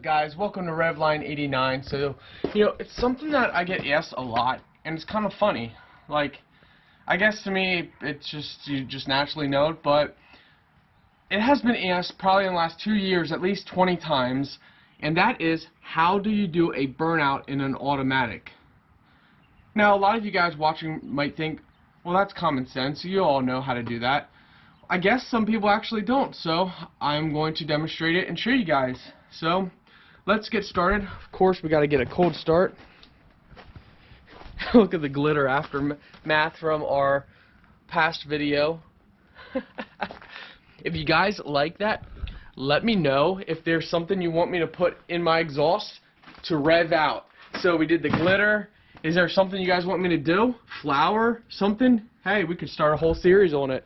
guys? Welcome to Revline89. So, it's something that I get asked a lot, and it's kind of funny. Like, I guess to me, it's just, you just naturally know it, but it has been asked probably in the last 2 years at least 20 times, and that is, how do you do a burnout in an automatic? Now, a lot of you guys watching might think, well, that's common sense. You all know how to do that. I guess some people actually don't, so I'm going to demonstrate it and show you guys. So, let's get started. Of course, we got to get a cold start. Look at the glitter aftermath from our past video. If you guys like that, let me know if there's something you want me to put in my exhaust to rev out. So we did the glitter. Is there something you guys want me to do? Flower? Something? Hey, we could start a whole series on it.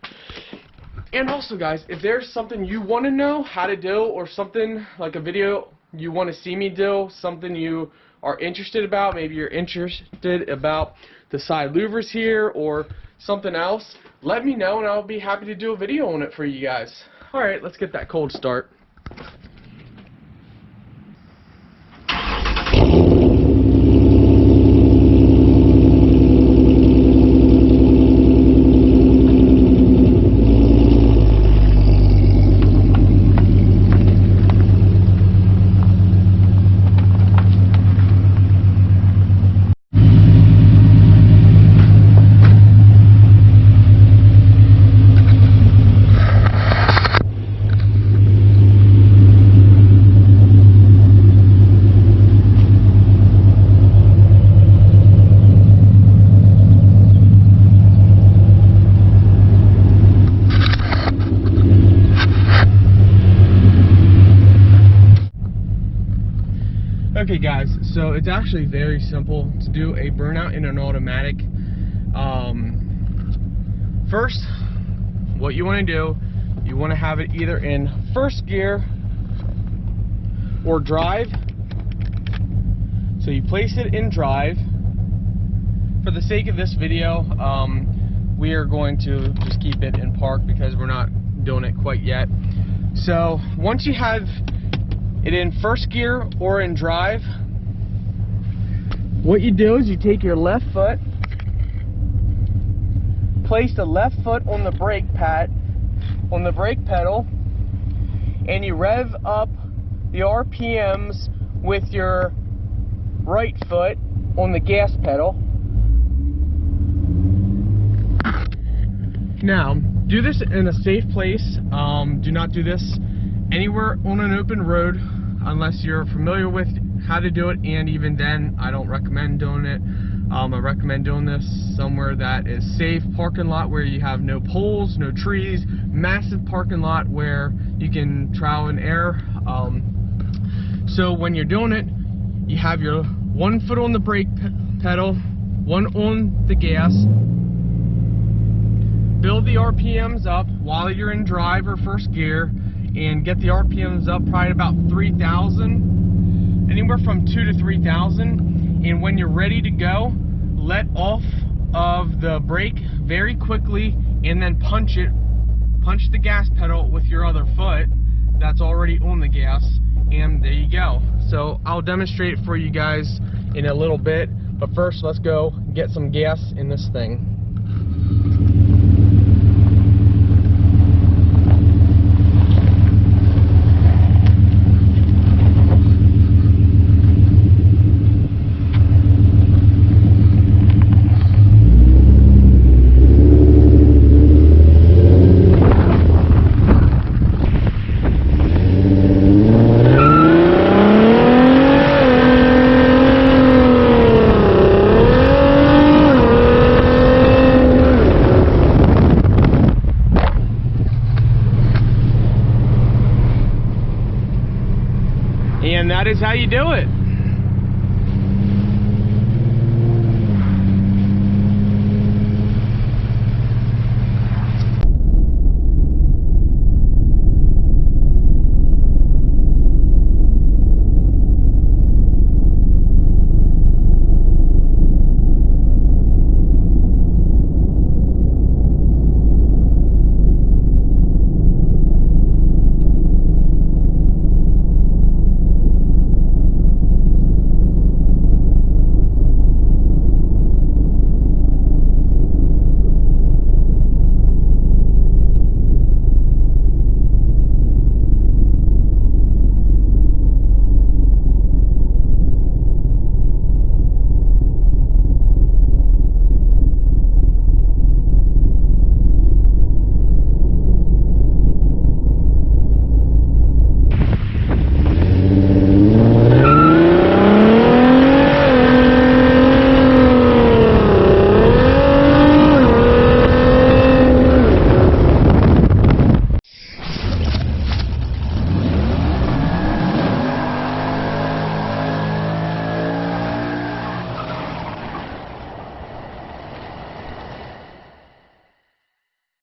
And also, guys, if there's something you want to know how to do, or something like a video you want to see me do, something you are interested about, maybe you're interested about the side louvers here or something else, let me know and I'll be happy to do a video on it for you guys. Alright, let's get that cold start. Okay guys, so it's actually very simple to do a burnout in an automatic. First, what you want to do, you want to have it either in first gear or drive. So you place it in drive. For the sake of this video, we are going to just keep it in park because we're not doing it quite yet. So once you have it in first gear or in drive, what you do is you take your left foot, place the left foot on the brake pad, on the brake pedal, and you rev up the RPMs with your right foot on the gas pedal. Now, do this in a safe place. Do not do this anywhere on an open road unless you're familiar with how to do it, and even then I don't recommend doing it. I recommend doing this somewhere that is safe, parking lot where you have no poles, no trees, massive parking lot where you can trial and error. So when you're doing it, you have your one foot on the brake pedal, one on the gas. Build the RPMs up while you're in drive or first gear, and get the RPMs up probably about 3,000, anywhere from 2,000 to 3,000. And when you're ready to go, let off of the brake very quickly, and then punch the gas pedal with your other foot that's already on the gas, and there you go. So I'll demonstrate it for you guys in a little bit, but first let's go get some gas in this thing. And that is how you do